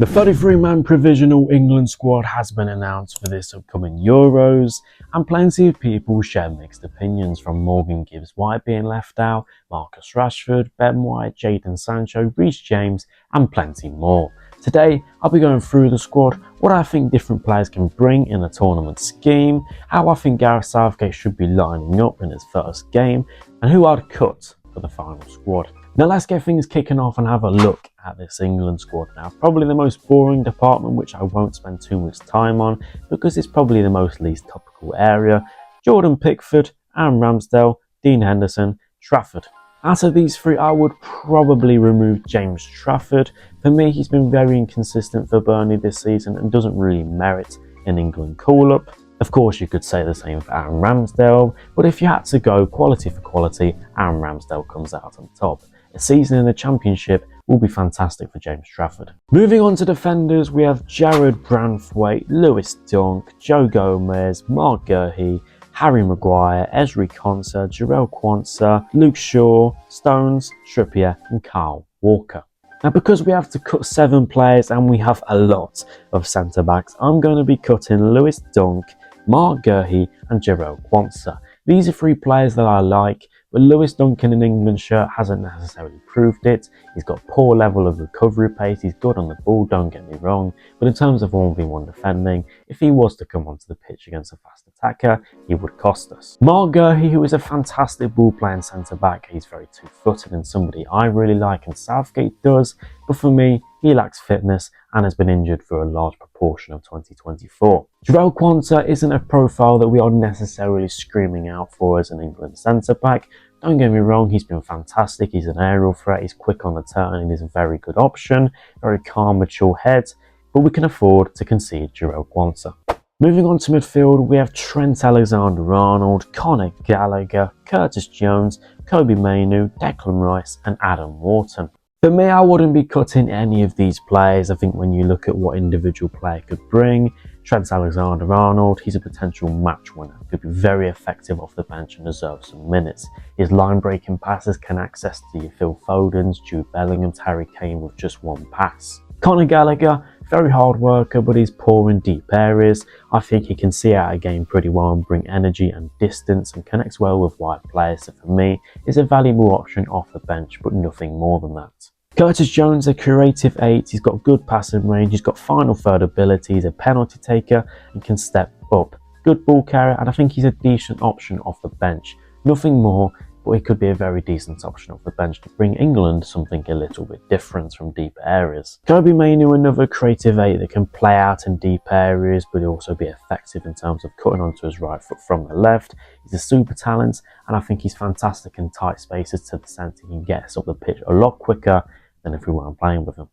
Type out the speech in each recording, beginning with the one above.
The 33-man provisional England squad has been announced for this upcoming Euros, and plenty of people share mixed opinions, from Morgan Gibbs-White being left out, Marcus Rashford, Ben White, Jadon Sancho, Reece James and plenty more. Today I'll be going through the squad, what I think different players can bring in a tournament scheme, how I think Gareth Southgate should be lining up in his first game, and who I'd cut for the final squad. Now let's get things kicking off and have a look at this England squad now. Probably the most boring department, which I won't spend too much time on because it's probably the most least topical area. Jordan Pickford, Aaron Ramsdale, Dean Henderson, Trafford. Out of these three, I would probably remove James Trafford. For me, he's been very inconsistent for Burnley this season and doesn't really merit an England call-up. Of course, you could say the same for Aaron Ramsdale, but if you had to go quality for quality, Aaron Ramsdale comes out on top. A season in the Championship will be fantastic for James Trafford. Moving on to defenders, we have Jarrad, Branthwaite, Lewis Dunk, Joe Gomez, Mark Gurhey, Harry Maguire, Ezri Quansah, Jarell Quansah, Luke Shaw, Stones, Trippier and Kyle Walker. Now, because we have to cut 7 players and we have a lot of centre-backs, I'm going to be cutting Lewis Dunk, Mark Gurhey and Jarell Quansah. These are 3 players that I like, but Lewis Dunk in an England shirt hasn't necessarily proved it. He's got poor level of recovery pace, he's good on the ball, don't get me wrong, but in terms of 1v1 defending, if he was to come onto the pitch against a fast attacker, he would cost us. Mark Gurhey, who is a fantastic ball playing centre back, he's very two-footed and somebody I really like and Southgate does, but for me, he lacks fitness and has been injured for a large proportion of 2024. Jarell Quansah isn't a profile that we are necessarily screaming out for as an England centre-back. Don't get me wrong, he's been fantastic, he's an aerial threat, he's quick on the turn, and he's a very good option, very calm, mature head, but we can afford to concede Jarell Quansah. Moving on to midfield, we have Trent Alexander-Arnold, Conor Gallagher, Curtis Jones, Kobbie Mainoo, Declan Rice and Adam Wharton. For me, I wouldn't be cutting any of these players. I think when you look at what individual player could bring, Trent Alexander-Arnold, he's a potential match winner. Could be very effective off the bench and deserve some minutes. His line-breaking passes can access to your Phil Fodens, Jude Bellingham's, Harry Kane with just one pass. Conor Gallagher, very hard worker, but he's poor in deep areas. I think he can see out a game pretty well and bring energy and distance and connects well with wide players. So for me, is a valuable option off the bench, but nothing more than that. Curtis Jones, a creative 8, he's got good passing range, he's got final third ability, he's a penalty taker and can step up. Good ball carrier, and I think he's a decent option off the bench. Nothing more, but he could be a very decent option off the bench to bring England something a little bit different from deep areas. Kobbie Mainoo, another creative 8 that can play out in deep areas but also be effective in terms of cutting onto his right foot from the left. He's a super talent and I think he's fantastic in tight spaces to the centre. He can get us up the pitch a lot quicker than if we weren't playing with him.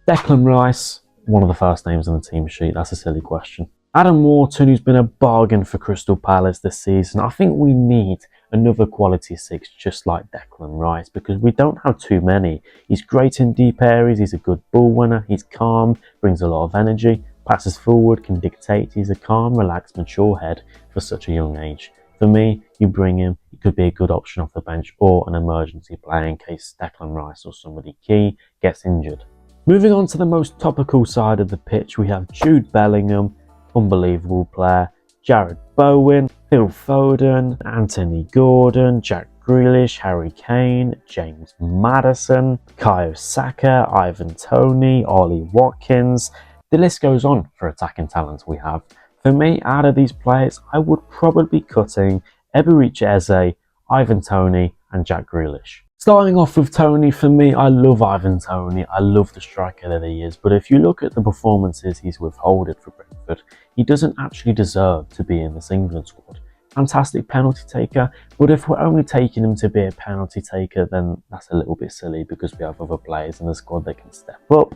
Declan Rice, one of the first names on the team sheet, that's a silly question. Adam Wharton, who's been a bargain for Crystal Palace this season. I think we need another quality 6 just like Declan Rice because we don't have too many. He's great in deep areas, he's a good ball winner, he's calm, brings a lot of energy, passes forward, can dictate, he's a calm, relaxed, mature head for such a young age. For me, you bring him, he could be a good option off the bench or an emergency player in case Declan Rice or somebody key gets injured. Moving on to the most topical side of the pitch, we have Jude Bellingham, unbelievable player, Jarrod Bowen, Phil Foden, Anthony Gordon, Jack Grealish, Harry Kane, James Maddison, bukayo Saka, Ivan Toney, Ollie Watkins. The list goes on for attacking talents we have. For me, out of these players, I would probably be cutting Eberechi Eze, Ivan Toney and Jack Grealish. Starting off with Toney, for me, I love Ivan Toney. I love the striker that he is. But if you look at the performances he's withholding for Brentford, he doesn't actually deserve to be in this England squad. Fantastic penalty taker, but if we're only taking him to be a penalty taker, then that's a little bit silly because we have other players in the squad that can step up.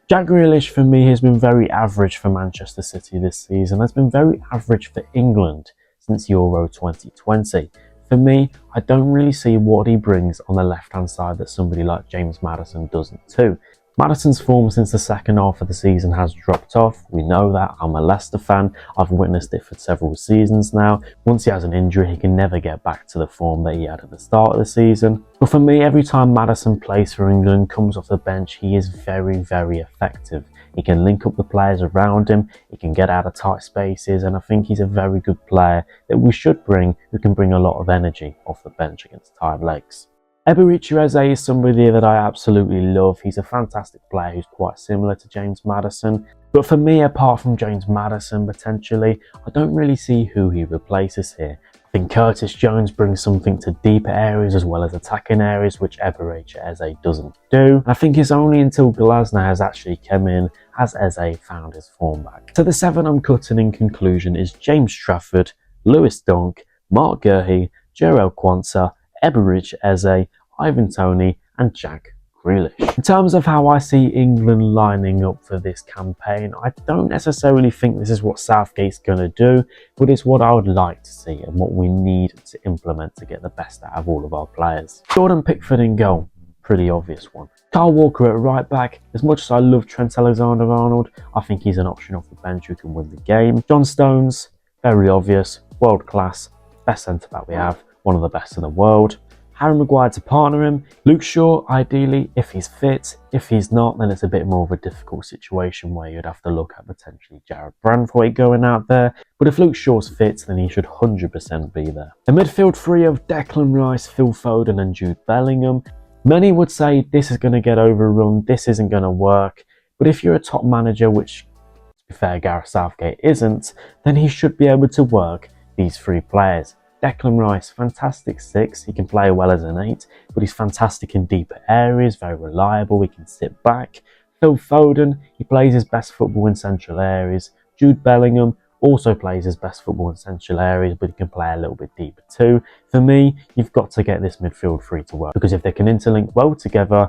Jack Grealish, for me, has been very average for Manchester City this season. Has been very average for England since Euro 2020. For me, I don't really see what he brings on the left-hand side that somebody like James Maddison doesn't too. Maddison's form since the second half of the season has dropped off. We know that. I'm a Leicester fan. I've witnessed it for several seasons now. Once he has an injury, he can never get back to the form that he had at the start of the season. But for me, every time Maddison plays for England, comes off the bench, he is very, very effective. he can link up the players around him, he can get out of tight spaces, and I think he's a very good player that we should bring, who can bring a lot of energy off the bench against tired legs. Eberechi is somebody that I absolutely love. He's a fantastic player who's quite similar to James Maddison. But for me, apart from James Maddison potentially, I don't really see who he replaces here. I think Curtis Jones brings something to deeper areas as well as attacking areas, which Eberechi doesn't do. I think it's only until Glasner has actually come in has Eze found his form back. So the 7 I'm cutting in conclusion is James Trafford, Lewis Dunk, Mark Gurhey, Jarell Quansah, Eberechi Eze, Ivan Toney and Jack Grealish. In terms of how I see England lining up for this campaign, I don't necessarily think this is what Southgate's going to do, but it's what I would like to see and what we need to implement to get the best out of all of our players. Jordan Pickford in goal, pretty obvious one. Kyle Walker at right back. As much as I love Trent Alexander-Arnold, I think he's an option off the bench who can win the game. John Stones, very obvious, world class, best centre back we have, one of the best in the world. Harry Maguire to partner him. Luke Shaw, ideally, if he's fit. If he's not, then it's a bit more of a difficult situation where you'd have to look at potentially Jarrad Branthwaite going out there. But if Luke Shaw's fit, then he should 100% be there. The midfield three of Declan Rice, Phil Foden and Jude Bellingham. Many would say this is going to get overrun, this isn't going to work. But if you're a top manager, which, to be fair, Gareth Southgate isn't, then he should be able to work these 3 players. Declan Rice, fantastic 6, he can play well as an 8, but he's fantastic in deeper areas, very reliable, he can sit back. Phil Foden, he plays his best football in central areas. Jude Bellingham also plays his best football in central areas, but he can play a little bit deeper too. For me, you've got to get this midfield 3 to work, because if they can interlink well together,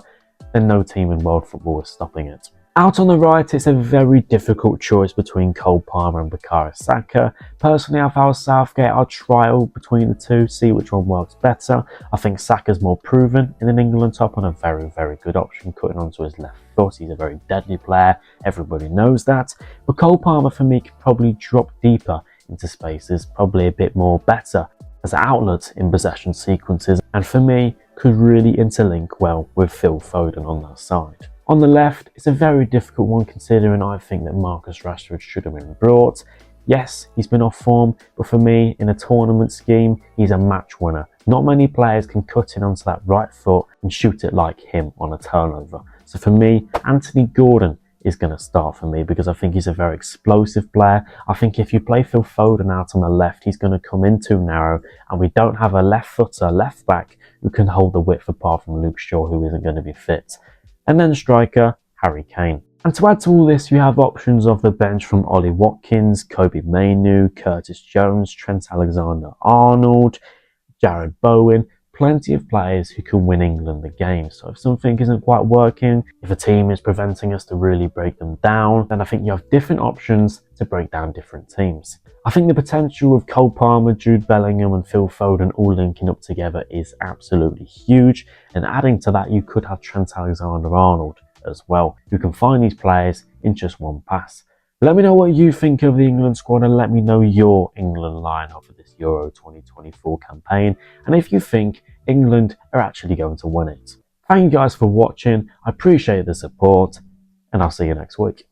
then no team in world football is stopping it. Out on the right, it's a very difficult choice between Cole Palmer and Bukayo Saka. Personally, if I was Southgate, I'd trial between the 2, see which one works better. I think Saka's more proven in an England top and a very, very good option, cutting onto his left foot. He's a very deadly player, everybody knows that. But Cole Palmer, for me, could probably drop deeper into spaces, probably a bit more better as an outlet in possession sequences, and for me, could really interlink well with Phil Foden on that side. On the left, it's a very difficult one considering I think that Marcus Rashford should have been brought. Yes, he's been off form, but for me, in a tournament scheme, he's a match winner. Not many players can cut in onto that right foot and shoot it like him on a turnover. So for me, Anthony Gordon is going to start for me because I think he's a very explosive player. I think if you play Phil Foden out on the left, he's going to come in too narrow, and we don't have a left footer, left back, who can hold the width apart from Luke Shaw, who isn't going to be fit. And then striker, Harry Kane. And to add to all this, you have options off the bench from Ollie Watkins, Kobbie Mainoo, Curtis Jones, Trent Alexander-Arnold, Jarrod Bowen, plenty of players who can win England the game. So if something isn't quite working, if a team is preventing us to really break them down, then I think you have different options to break down different teams. I think the potential of Cole Palmer, Jude Bellingham and Phil Foden all linking up together is absolutely huge, and adding to that you could have Trent Alexander-Arnold as well, who can find these players in just one pass. Let me know what you think of the England squad and let me know your England lineup for this Euro 2024 campaign, and if you think England are actually going to win it. Thank you guys for watching, I appreciate the support, and I'll see you next week.